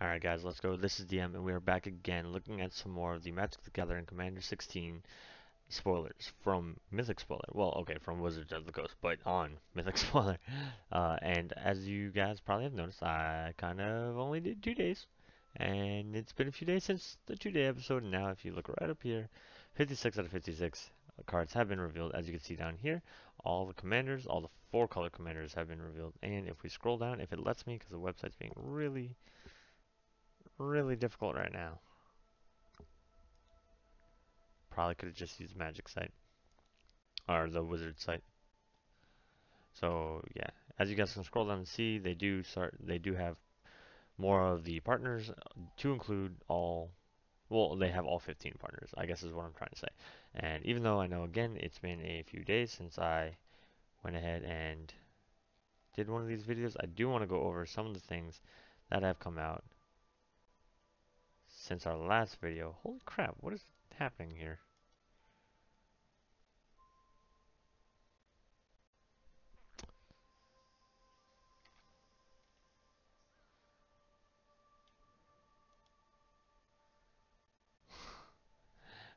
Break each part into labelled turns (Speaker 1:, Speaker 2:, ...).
Speaker 1: Alright guys, let's go. This is DM and we are back again looking at some more of the Magic the Gathering Commander 16 spoilers from Mythic Spoiler. Well, okay, from Wizards of the Coast, but on Mythic Spoiler. And as you guys probably have noticed, I kind of only did 2 days. And it's been a few days since the 2-day episode, and now if you look right up here, 56 out of 56 cards have been revealed. As you can see down here, all the commanders, all the 4-color commanders have been revealed. And if we scroll down, if it lets me, because the website's being really difficult right now. Probably could have just used Magic site or the Wizard site. So yeah, as you guys can scroll down and see, they do have more of the partners to include all. Well, they have all 15 partners, I guess is what I'm trying to say. And even though I know again it's been a few days since I went ahead and did one of these videos, I do want to go over some of the things that have come out since our last video. Holy crap, what is happening here?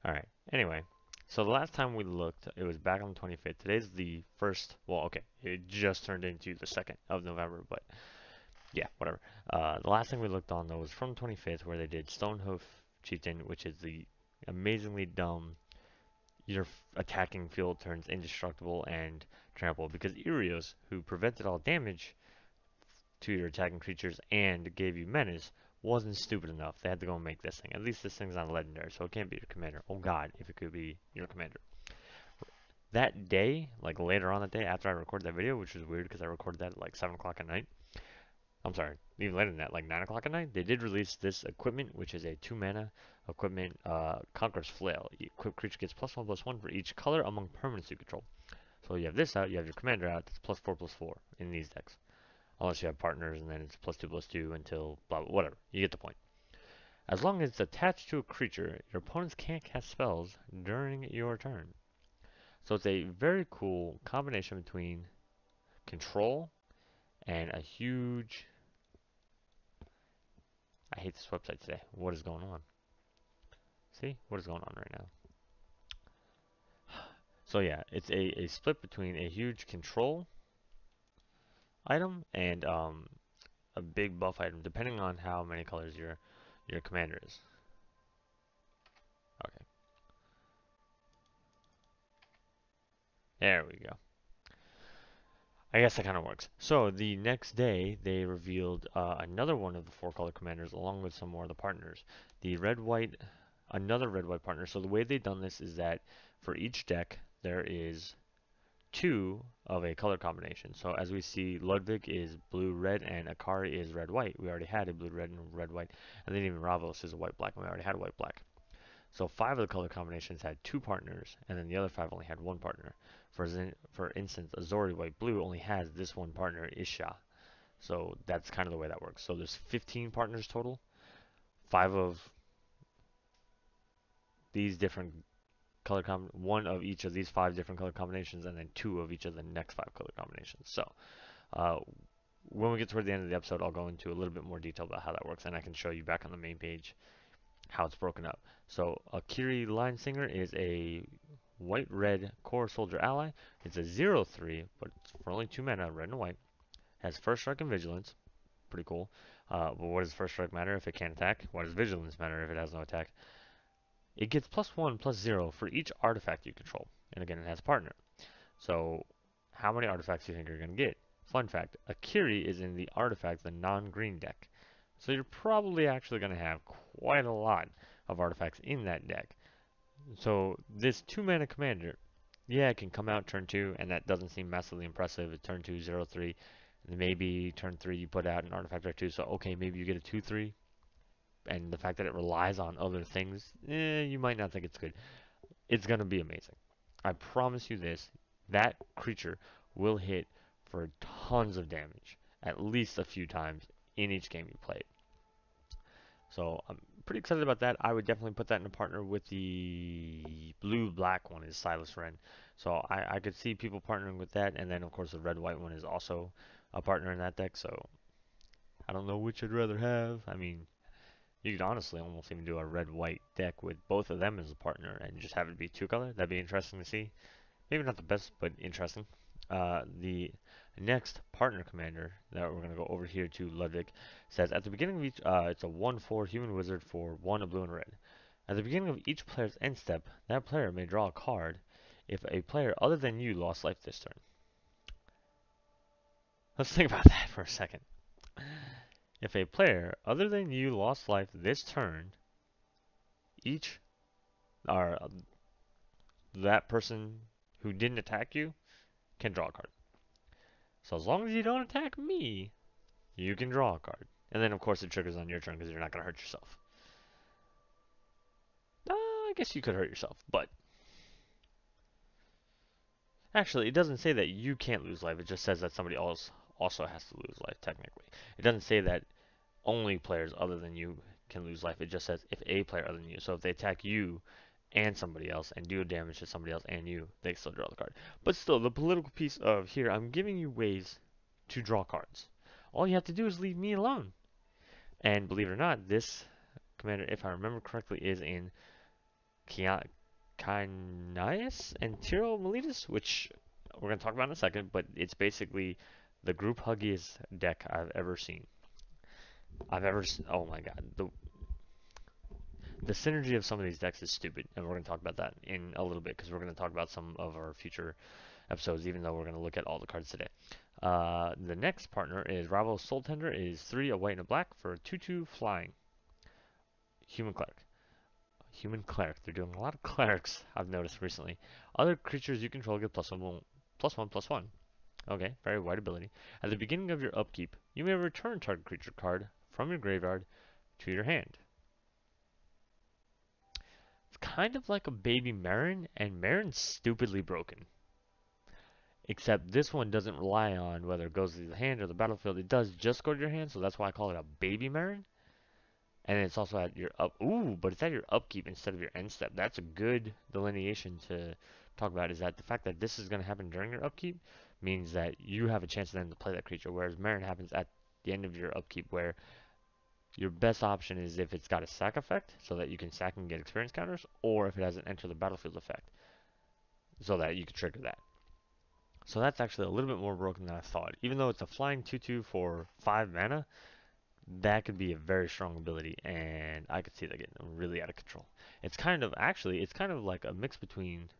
Speaker 1: Alright, anyway, so the last time we looked, it was back on the 25th. Today's the first, well, okay, it just turned into the 2nd of November, but yeah, whatever. The last thing we looked on, though, was from the 25th, where they did Stonehoof Chieftain, which is the amazingly dumb, your attacking field turns indestructible and trample, because Irios, who prevented all damage to your attacking creatures and gave you menace, wasn't stupid enough. They had to go and make this thing. At least this thing's not legendary, so it can't be your commander. Oh god, if it could be your commander. That day, like later on that day after I recorded that video, which was weird because I recorded that at like 7 o'clock at night. I'm sorry, even later than that, like 9 o'clock at night, they did release this equipment, which is a 2 mana equipment, Conqueror's Flail. Equipped creature gets +1/+1 for each color among permanents you control. So you have this out, you have your commander out, that's +4/+4 in these decks. Unless you have partners, and then it's +2/+2 until blah, blah, whatever. You get the point. As long as it's attached to a creature, your opponents can't cast spells during your turn. So it's a very cool combination between control and a huge. I hate this website today. What is going on? See? What is going on right now? So yeah, it's a split between a huge control item and a big buff item, depending on how many colors your commander is. Okay, there we go. I guess that kind of works. So the next day, they revealed another one of the 4-color commanders along with some more of the partners. The red-white, another red-white partner. So the way they've done this is that for each deck, there is 2 of a color combination. So as we see, Ludwig is blue-red and Akari is red-white. We already had a blue-red and red-white. And then even Ravos is a white-black, and we already had a white-black. So 5 of the color combinations had 2 partners, and then the other 5 only had 1 partner. For instance, Azori White Blue only has this one partner, Isha. So that's kind of the way that works. So there's 15 partners total. 5 of these different one of each of these 5 different color combinations, and then 2 of each of the next 5 color combinations. So uh, when we get toward the end of the episode, I'll go into a little bit more detail about how that works, and I can show you back on the main page how it's broken up. So Akiri Line Singer is a white-red core soldier ally. It's a 0/3, but it's for only 2 mana, red and white. Has first strike and vigilance. Pretty cool. But what does first strike matter if it can't attack? What does vigilance matter if it has no attack? It gets +1/+0 for each artifact you control. And again, it has partner. So how many artifacts do you think you're going to get? Fun fact, Akiri is in the artifact, the non-green deck. So you're probably actually going to have quite a lot of artifacts in that deck. So this 2 mana commander, yeah, it can come out turn 2, and that doesn't seem massively impressive. At turn 2, 0/3, and maybe turn 3 you put out an artifact or 2, so okay, maybe you get a 2/3. And the fact that it relies on other things, you might not think it's good. It's going to be amazing. I promise you this, that creature will hit for tons of damage, at least a few times in each game you play it. So I'm pretty excited about that. I would definitely put that in a partner with the blue-black one is Silas Wren. So I could see people partnering with that, and then of course the red-white one is also a partner in that deck. So I don't know which I'd rather have. I mean, you could honestly almost even do a red-white deck with both of them as a partner and just have it be two color. That'd be interesting to see. Maybe not the best, but interesting. The next partner commander that we're going to go over here to Ludwig says at the beginning of each, it's a 1/4 human wizard for 1 blue and red. At the beginning of each player's end step, that player may draw a card if a player other than you lost life this turn. Let's think about that for a second. If a player other than you lost life this turn, each or that person who didn't attack you can draw a card. So as long as you don't attack me, you can draw a card. And then of course it triggers on your turn because you're not going to hurt yourself. I guess you could hurt yourself, but actually it doesn't say that you can't lose life. It just says that somebody else also has to lose life technically. It doesn't say that only players other than you can lose life. It just says if a player other than you. So if they attack you and somebody else and do damage to somebody else and you, they still draw the card. But still, the political piece of here, I'm giving you ways to draw cards. All you have to do is leave me alone. And believe it or not, this commander, if I remember correctly, is in Kanias and Tiro Miletus, which we're going to talk about in a second, but it's basically the group huggiest deck I've ever seen. Oh my god, the synergy of some of these decks is stupid, and we're going to talk about that in a little bit because we're going to talk about some of our future episodes, even though we're going to look at all the cards today. The next partner is Rival Soul Tender. It is 3, a white and a black for a 2/2 flying. Human Cleric. Human Cleric. They're doing a lot of clerics, I've noticed recently. Other creatures you control get +1/+1/+1. Okay, very wide ability. At the beginning of your upkeep, you may return target creature card from your graveyard to your hand. It's kind of like a baby Marin, and Marin's stupidly broken. Except this one doesn't rely on whether it goes to the hand or the battlefield. It does just go to your hand, so that's why I call it a baby Marin. And it's also at your but it's at your upkeep instead of your end step. That's a good delineation to talk about, is that the fact that this is going to happen during your upkeep means that you have a chance then to play that creature, whereas Marin happens at the end of your upkeep, where your best option is if it's got a sack effect, so that you can sack and get experience counters, or if it has an enter the battlefield effect, so that you can trigger that. So that's actually a little bit more broken than I thought. Even though it's a flying 2/2 for 5 mana, that could be a very strong ability, and I could see that getting really out of control. It's kind of like a mix between.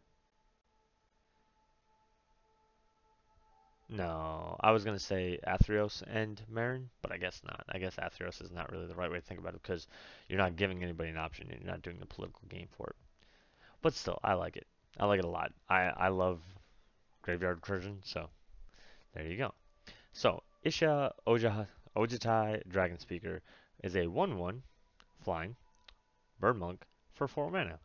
Speaker 1: No, I was gonna say Athreos and Marin, but I guess not. I guess Athreos is not really the right way to think about it because you're not giving anybody an option and you're not doing the political game for it. But still, I like it. I like it a lot. I love Graveyard Recursion, so there you go. So Isha Ojatai Dragon Speaker is a 1/1 flying bird monk for 4 mana.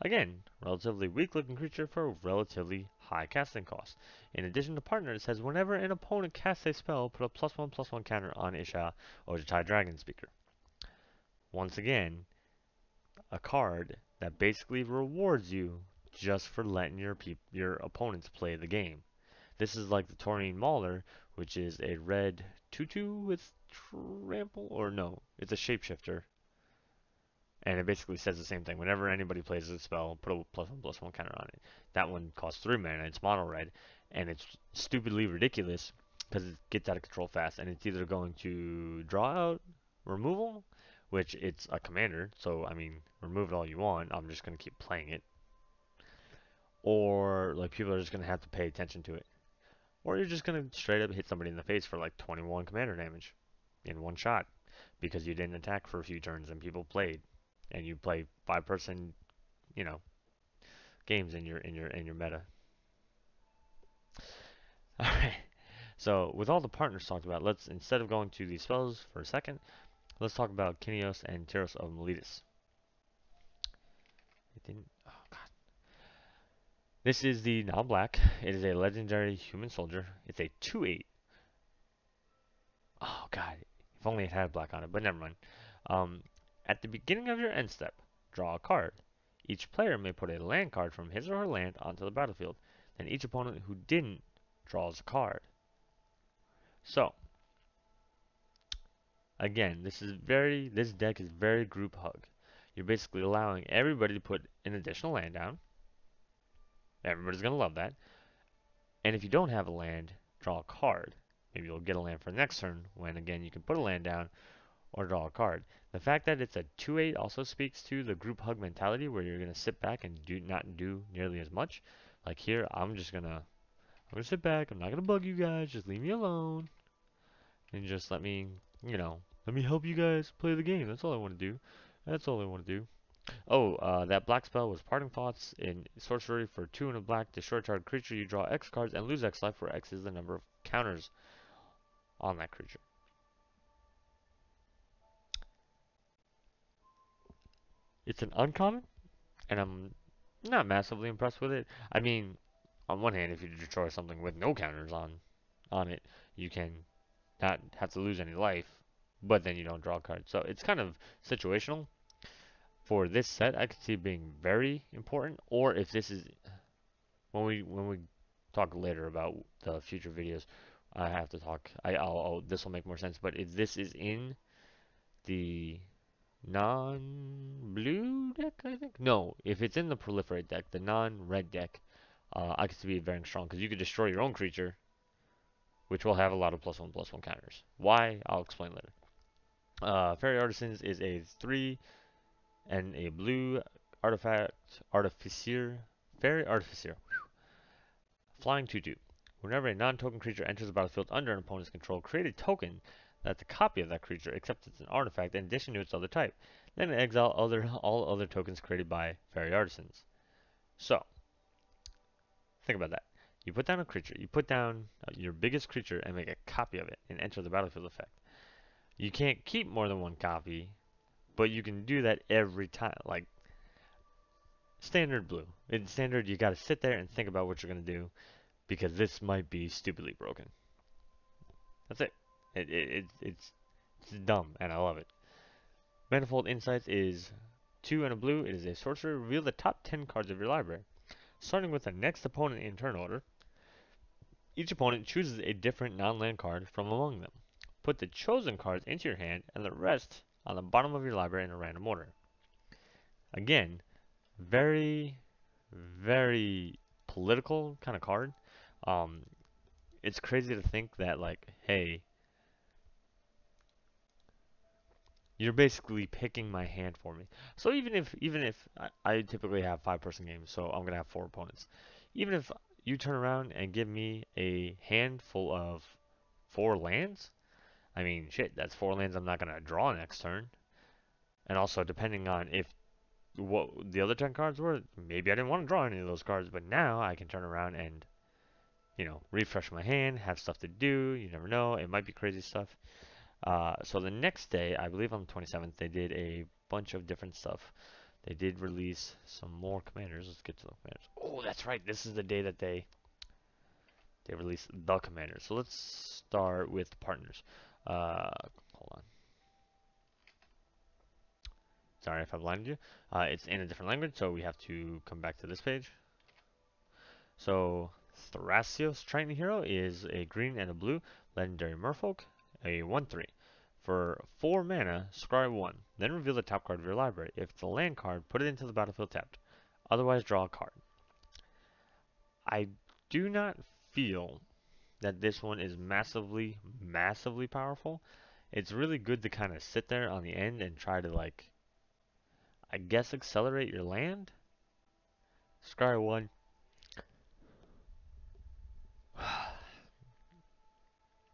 Speaker 1: Again, relatively weak looking creature for relatively high casting cost. In addition to partner, it says whenever an opponent casts a spell, put a +1/+1 counter on Isha Ojatai Dragon Speaker. Once again, a card that basically rewards you just for letting your opponents play the game. This is like the Taurine Mauler, which is a red 2/2 with trample, or no, it's a shapeshifter. And it basically says the same thing. Whenever anybody plays a spell, put a +1/+1 counter on it. That one costs 3 mana, it's mono red, and it's stupidly ridiculous because it gets out of control fast, and it's either going to draw out removal, which it's a commander, so I mean, remove it all you want, I'm just going to keep playing it. Or, like, people are just going to have to pay attention to it. Or you're just going to straight up hit somebody in the face for like 21 commander damage in one shot because you didn't attack for a few turns and people played, and you play 5-person, you know, games in your meta. All right. So with all the partners talked about, let's, instead of going to these spells for a second, let's talk about Kinios and Tyros of Miletus. It didn't. Oh god. This is the now black. It is a legendary human soldier. It's a 2/8. Oh god. If only it had black on it, but never mind. At the beginning of your end step, draw a card. Each player may put a land card from his or her land onto the battlefield. Then each opponent who didn't draws a card. So, Again, this deck is very group hug. You're basically allowing everybody to put an additional land down. Everybody's gonna love that. And if you don't have a land, draw a card. Maybe you'll get a land for the next turn when again you can put a land down or draw a card. The fact that it's a 2/8 also speaks to the group hug mentality where you're gonna sit back and not do nearly as much. Like here, I'm gonna sit back, I'm not gonna bug you guys, just leave me alone. And just let me help you guys play the game. That's all I want to do. That's all I want to do. Oh, that black spell was Parting Thoughts in sorcery for 2 and a black. Destroy a target creature. You draw X cards and lose X life, where X is the number of counters on that creature. It's an uncommon, and I'm not massively impressed with it. I mean, on one hand, if you destroy something with no counters on it, you can not have to lose any life, but then you don't draw a card. So it's kind of situational. For this set, I could see it being very important. Or if this is when we talk later about the future videos, I have to talk. This will make more sense. But if this is in the non-blue deck, I think. No, if it's in the proliferate deck, the non-red deck, I could see it very strong because you could destroy your own creature, which will have a lot of +1/+1 counters. Why? I'll explain later. Fairy Artisans is a 3 and a blue artifact artificer. Fairy Artificer. Flying 2/2. Whenever a non-token creature enters the battlefield under an opponent's control, create a token that's a copy of that creature, except it's an artifact in addition to its other type. Then exile all other tokens created by Fairy Artisans. So, think about that. You put down a creature, you put down your biggest creature and make a copy of it and enter the battlefield effect. You can't keep more than one copy, but you can do that every time. Like, standard blue. In standard, you gotta sit there and think about what you're gonna do because this might be stupidly broken. That's it. It's dumb, and I love it. Manifold Insights is 2 and a blue. It is a sorcerer. Reveal the top 10 cards of your library. Starting with the next opponent in turn order, each opponent chooses a different non-land card from among them. Put the chosen cards into your hand and the rest on the bottom of your library in a random order. Again, very, very political kind of card. Um, it's crazy to think that like, hey, you're basically picking my hand for me. So even if I typically have 5-person games, so I'm gonna have 4 opponents. Even if you turn around and give me a hand full of 4 lands, I mean shit, that's 4 lands I'm not gonna draw next turn. And also depending on if what the other 10 cards were, maybe I didn't want to draw any of those cards, but now I can turn around and refresh my hand, have stuff to do. You never know, it might be crazy stuff. So the next day, I believe on the 27th, they did a bunch of different stuff. They did release some more commanders. Let's get to the commanders. Oh, that's right. This is the day that they released the commanders. So let's start with partners. Hold on. Sorry if I blinded you. It's in a different language, so we have to come back to this page. So Thrasios Triton Hero is a green and a blue legendary merfolk, a 1/3. For 4 mana, scry 1, then reveal the top card of your library. If it's a land card, put it into the battlefield tapped. Otherwise, draw a card. I do not feel that this one is massively, massively powerful. It's really good to kind of sit there on the end and try to, like, I guess accelerate your land. Scry 1.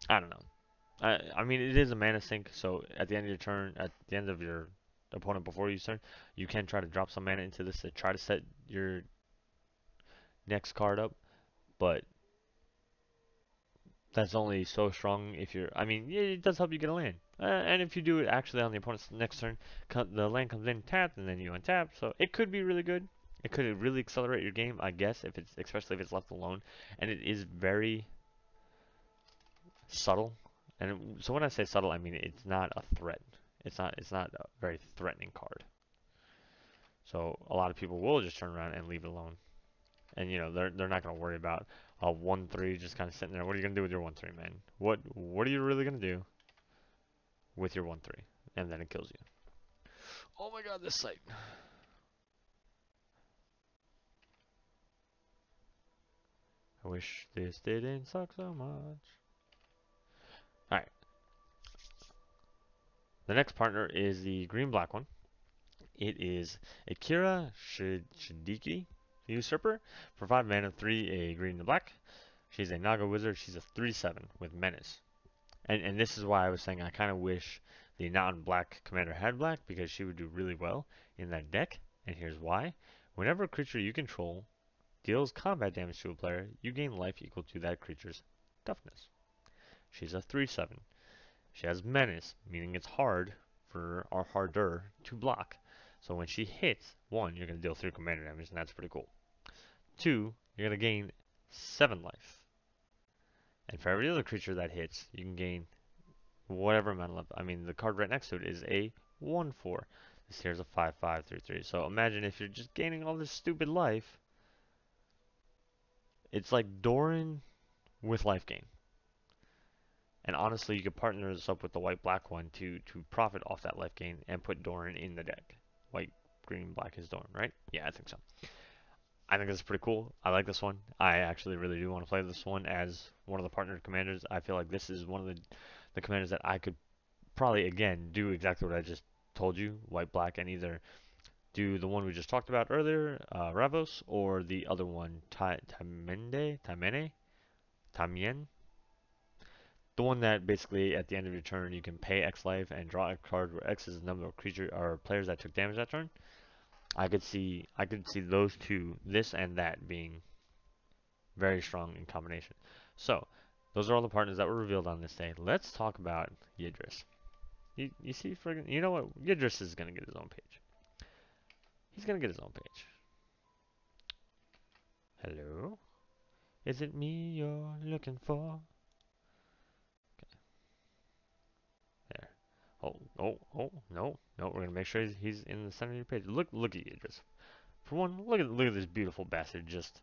Speaker 1: I don't know. I mean, it is a mana sink, so at the end of your turn, at the end of your opponent before you turn, you can try to drop some mana into this to try to set your next card up, but that's only so strong if you're. I mean, yeah, it does help you get a land, and if you do it actually on the opponent's next turn, the land comes in tapped, and then you untap, so it could be really good. It could really accelerate your game, I guess, if it's especially if it's left alone, and it is very subtle. And so when I say subtle, I mean it's not a threat. It's not a very threatening card. So a lot of people will just turn around and leave it alone. And they're not gonna worry about a 1/3 just kind of sitting there. What are you gonna do with your 1/3, man? What are you really gonna do with your 1/3, and then it kills you. Oh my god, this site. I wish this didn't suck so much. Alright. The next partner is the green-black one. It is Akira Shidiki, Usurper. For 5 mana, 3, a green and black. She's a Naga Wizard. She's a 3/7 with Menace. And this is why I was saying I kind of wish the non-black commander had black, because she would do really well in that deck. And here's why. Whenever a creature you control deals combat damage to a player, you gain life equal to that creature's toughness. She's a 3/7. She has Menace, meaning it's hard for or harder to block. So when she hits, 1, you're going to deal 3 commander damage, and that's pretty cool. 2, you're going to gain 7 life. And for every other creature that hits, you can gain whatever amount of life. I mean, the card right next to it is a 1/4. This here's a 5/5/3/3. So imagine if you're just gaining all this stupid life. It's like Doran with life gain. And honestly, you could partner this up with the white-black one to profit off that life gain and put Doran in the deck. White, green, black is Doran, right? Yeah, I think so. I think this is pretty cool. I like this one. I actually really do want to play this one as one of the partnered commanders. I feel like this is one of the commanders that I could probably, again, do exactly what I just told you, white-black, and either do the one we just talked about earlier, Ravos, or the other one, Tamien? The one that basically at the end of your turn you can pay X life and draw a card where X is the number of creature or players that took damage that turn. I could see those two, this and that, being very strong in combination. So those are all the partners that were revealed on this day. Let's talk about Yidris. You see, you know what? Yidris is gonna get his own page. He's gonna get his own page. Hello, is it me you're looking for? There. Oh, no. We're gonna make sure he's in the center of your page. Look at Yidris. For one, look at this beautiful bastard just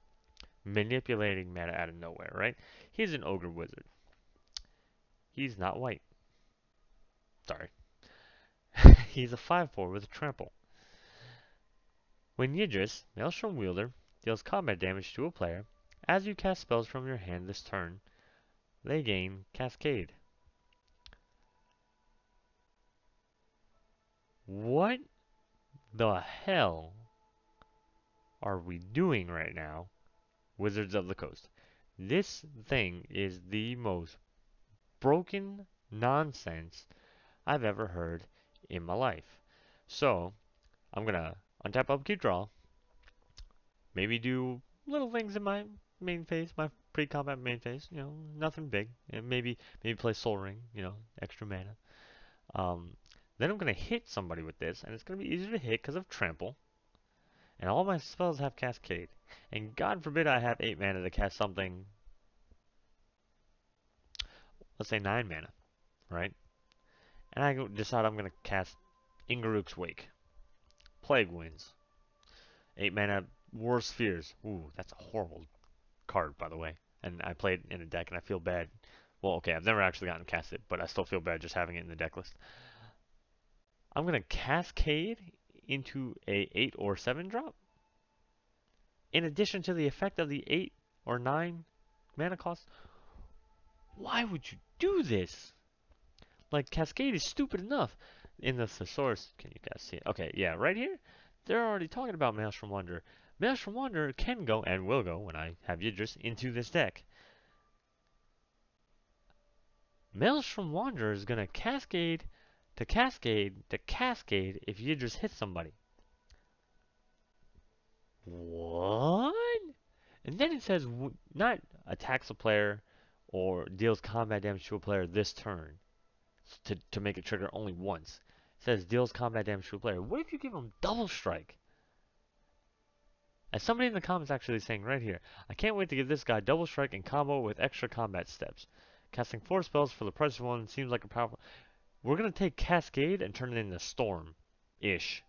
Speaker 1: manipulating mana out of nowhere, right? He's an ogre wizard. He's not white. Sorry. He's a 5/4 with a trample. When Yidris, Maelstrom Wielder, deals combat damage to a player, as you cast spells from your hand this turn, they gain Cascade. What the hell are we doing right now, Wizards of the Coast? This thing is the most broken nonsense I've ever heard in my life. So, I'm gonna untap Upkeep Draw, maybe do little things in my main phase, my pre-combat main phase, nothing big, and maybe play Soul Ring, extra mana. Then I'm gonna hit somebody with this, and it's gonna be easier to hit because of Trample, and all my spells have Cascade, and God forbid I have 8 mana to cast something, let's say 9 mana, right? And I decide I'm gonna cast Ingaruk's Wake. Plague Winds. 8 mana, War Spheres. Ooh, that's a horrible card, by the way. And I play it in a deck, and I feel bad. Well, okay, I've never actually gotten cast it, but I still feel bad just having it in the deck list. I'm going to Cascade into a 8 or 7 drop. In addition to the effect of the 8 or 9 mana cost. Why would you do this? Like, Cascade is stupid enough. In the thesaurus, can you guys see it? Okay, yeah, right here, they're already talking about Maelstrom Wanderer. Maelstrom Wanderer can go, and will go, when I have Yidris, into this deck. Maelstrom Wanderer is going to cascade to cascade to cascade if Yidris hits somebody. What? And then it says not attacks a player or deals combat damage to a player this turn to make it trigger only once. It says deals combat damage to a player. What if you give him double strike? As somebody in the comments actually saying right here, I can't wait to give this guy double strike and combo with extra combat steps. Casting 4 spells for the price of 1 seems like a powerful... We're going to take Cascade and turn it into Storm-ish.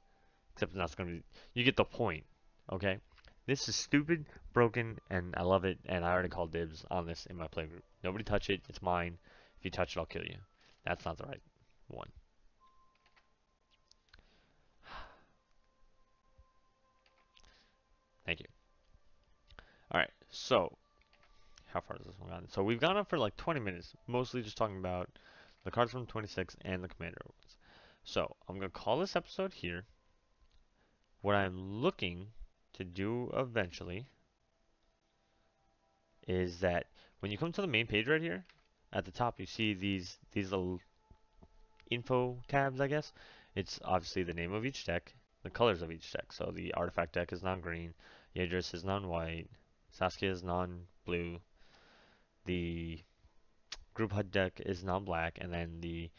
Speaker 1: Except it's going to be... You get the point. Okay? This is stupid, broken, and I love it, and I already called dibs on this in my playgroup. Nobody touch it. It's mine. If you touch it, I'll kill you. That's not the right... 1. Thank you. Alright, so how far has this one gone? So we've gone on for like 20 minutes, mostly just talking about the cards from 26 and the commander ones. So I'm going to call this episode here. What I'm looking to do eventually is that when you come to the main page right here, at the top you see these little info tabs, I guess. It's obviously the name of each deck, the colors of each deck. So the artifact deck is non-green, Yadris is non-white, Saskia is non-blue, the group HUD deck is non-black, and then the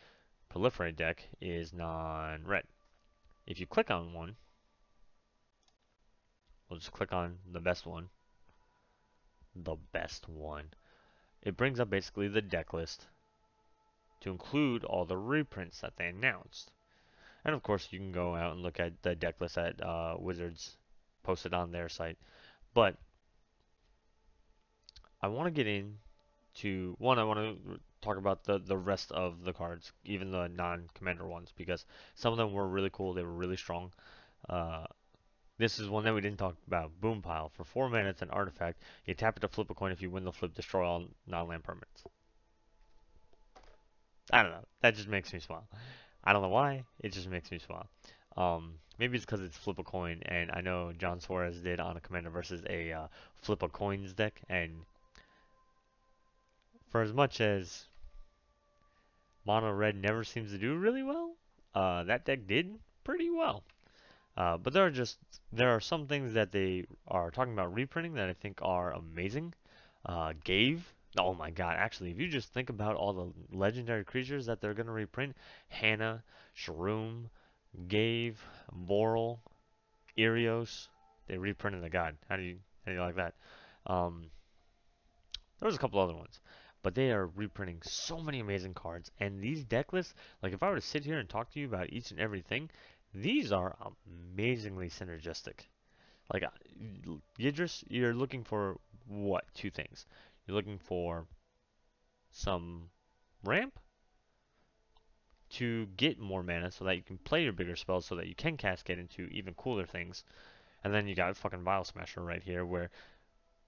Speaker 1: proliferate deck is non-red. If you click on one, we'll just click on the best one. The best one. It brings up basically the deck list to include all the reprints that they announced. And of course, you can go out and look at the deck list that Wizards posted on their site. But I want to get into one. I want to talk about the rest of the cards, even the non-commander ones, because some of them were really cool. They were really strong. Uh, this is one that we didn't talk about. Boom Pile. For 4 mana, it's an artifact. You tap it to flip a coin. If you win the flip, destroy all non-land permanents. I don't know. That just makes me smile. I don't know why. It just makes me smile. Maybe it's because it's flip a coin, and I know John Suarez did on a Commander versus a flip a coins deck, and for as much as mono red never seems to do really well, that deck did pretty well. But there are some things that they are talking about reprinting that I think are amazing. Gave. Oh my god, actually, if you just think about all the legendary creatures that they're going to reprint, Hannah, Shroom, Gave, Voral, Irios, they reprinted the god. How do you like that? Um, there was a couple other ones, but they are reprinting so many amazing cards. And these deck lists, like if I were to sit here and talk to you about each and everything, these are amazingly synergistic. Like Yidris, you're looking for what? Two things. You're looking for some ramp to get more mana so that you can play your bigger spells so that you can cascade into even cooler things. And then you got fucking Vial Smasher right here where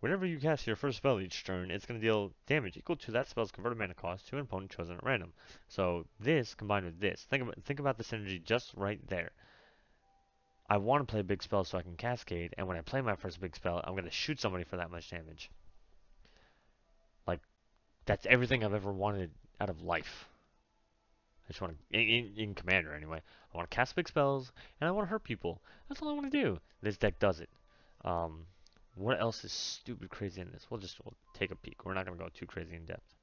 Speaker 1: whenever you cast your first spell each turn, it's going to deal damage equal to that spell's converted mana cost to an opponent chosen at random. So this combined with this, think about the synergy just right there. I want to play a big spell so I can cascade, and when I play my first big spell, I'm going to shoot somebody for that much damage. Like, that's everything I've ever wanted out of life. I just want to, in Commander anyway, I want to cast big spells, and I want to hurt people. That's all I want to do. This deck does it. Um, what else is stupid crazy in this? We'll take a peek. We're not going to go too crazy in depth.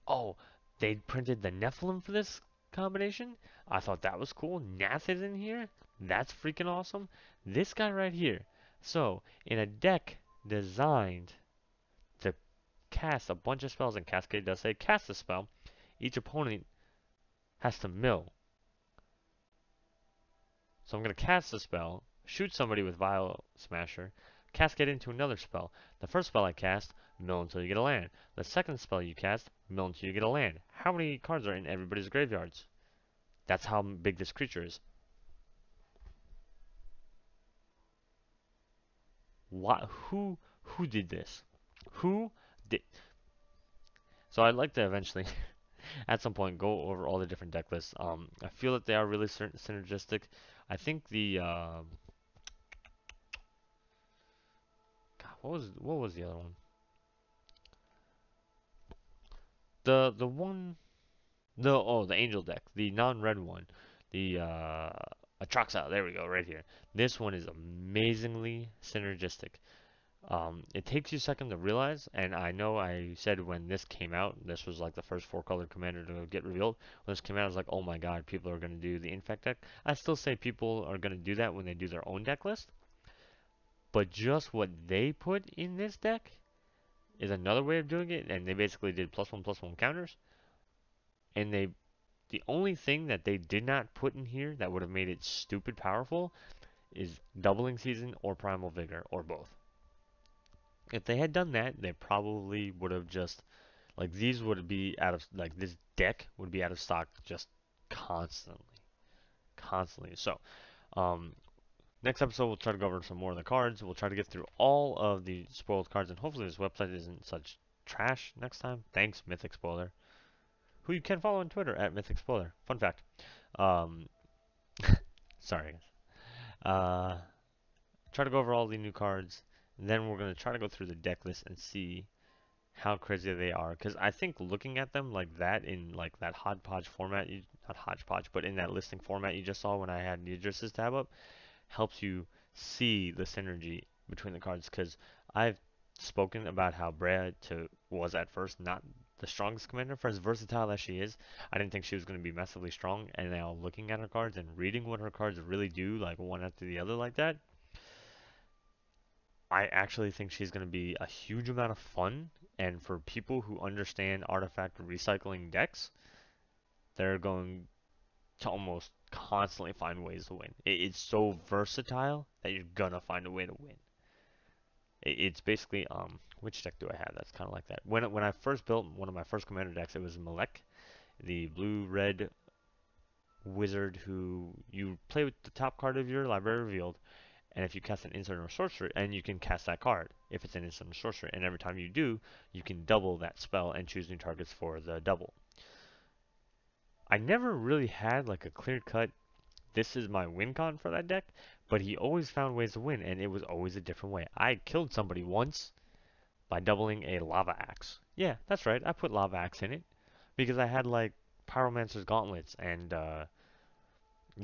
Speaker 1: Oh, they printed the Nephilim for this combination? I thought that was cool. Nath is in here? That's freaking awesome. This guy right here. So, in a deck designed to cast a bunch of spells, and Cascade does say cast a spell, each opponent has to mill. So I'm going to cast a spell, shoot somebody with Vial Smasher, cascade into another spell. The first spell I cast, mill until you get a land. The second spell you cast, mill until you get a land. How many cards are in everybody's graveyards? That's how big this creature is. Why, who did this? Who did? So I'd like to eventually, at some point, go over all the different deck lists. I feel that they are really synergistic. I think the God, what was the other one? The one the angel deck, the non-red one, the Atraxa. There we go, right here. This one is amazingly synergistic. It takes you a second to realize, and I know I said when this came out, this was like the first 4-color commander to get revealed. When this came out, I was like, oh my god, people are going to do the Infect deck. I still say people are going to do that when they do their own deck list, but just what they put in this deck is another way of doing it, and they basically did +1/+1 counters, and the only thing that they did not put in here that would have made it stupid powerful is Doubling Season or Primal Vigor or both. If they had done that, they probably would have just like these would be out of like this deck would be out of stock just constantly, constantly. So, um, next episode we'll try to go over some more of the cards. We'll try to get through all of the spoiled cards, and hopefully this website isn't such trash next time. Thanks, Mythic Spoiler, who you can follow on Twitter at Mythic Spoiler. Fun fact. Um, sorry. Uh, try to go over all the new cards. And then we're gonna try to go through the deck list and see how crazy they are. Because I think looking at them like that in like that hodgepodge format, not hodgepodge, but in that listing format you just saw when I had Idris's tab up, helps you see the synergy between the cards. Because I've spoken about how Brea was at first not the strongest commander. For as versatile as she is, I didn't think she was going to be massively strong. And now looking at her cards and reading what her cards really do, like one after the other like that, I actually think she's going to be a huge amount of fun. And for people who understand artifact recycling decks, they're going to almost constantly find ways to win. It's so versatile that you're gonna find a way to win. It's basically which deck do I have that's kind of like that? When I first built one of my first commander decks, it was Malek, the blue-red wizard who you play with the top card of your library revealed, and if you cast an instant or sorcery, and you can cast that card if it's an instant or sorcery, and every time you do, you can double that spell and choose new targets for the double. I never really had like a clear-cut this is my win con for that deck, but he always found ways to win, and it was always a different way. I killed somebody once by doubling a Lava Axe. Yeah, that's right, I put Lava Axe in it, because I had like Pyromancer's Gauntlets and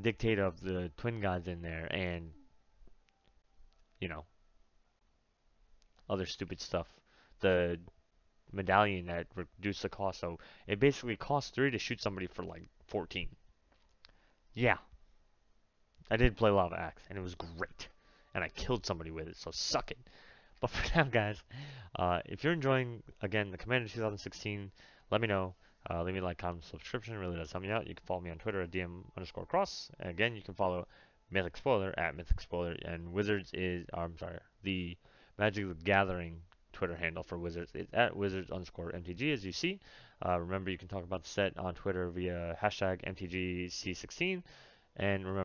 Speaker 1: Dictate of the Twin Gods in there, and, you know, other stupid stuff. The medallion that reduced the cost, so it basically costs 3 to shoot somebody for like 14. Yeah, I did play Lava Axe, and it was great. And I killed somebody with it, so suck it. But for now, guys, if you're enjoying, again, the Commander 2016, let me know. Leave me a like, comment, subscription. It really does help me out. You can follow me on Twitter at DM_cross. Again, you can follow Mythic Spoiler at Mythic Spoiler. And Wizards is, I'm sorry, the Magic the Gathering Twitter handle for Wizards is at Wizards_MTG, as you see. Remember, you can talk about the set on Twitter via hashtag MTGC16. And remember,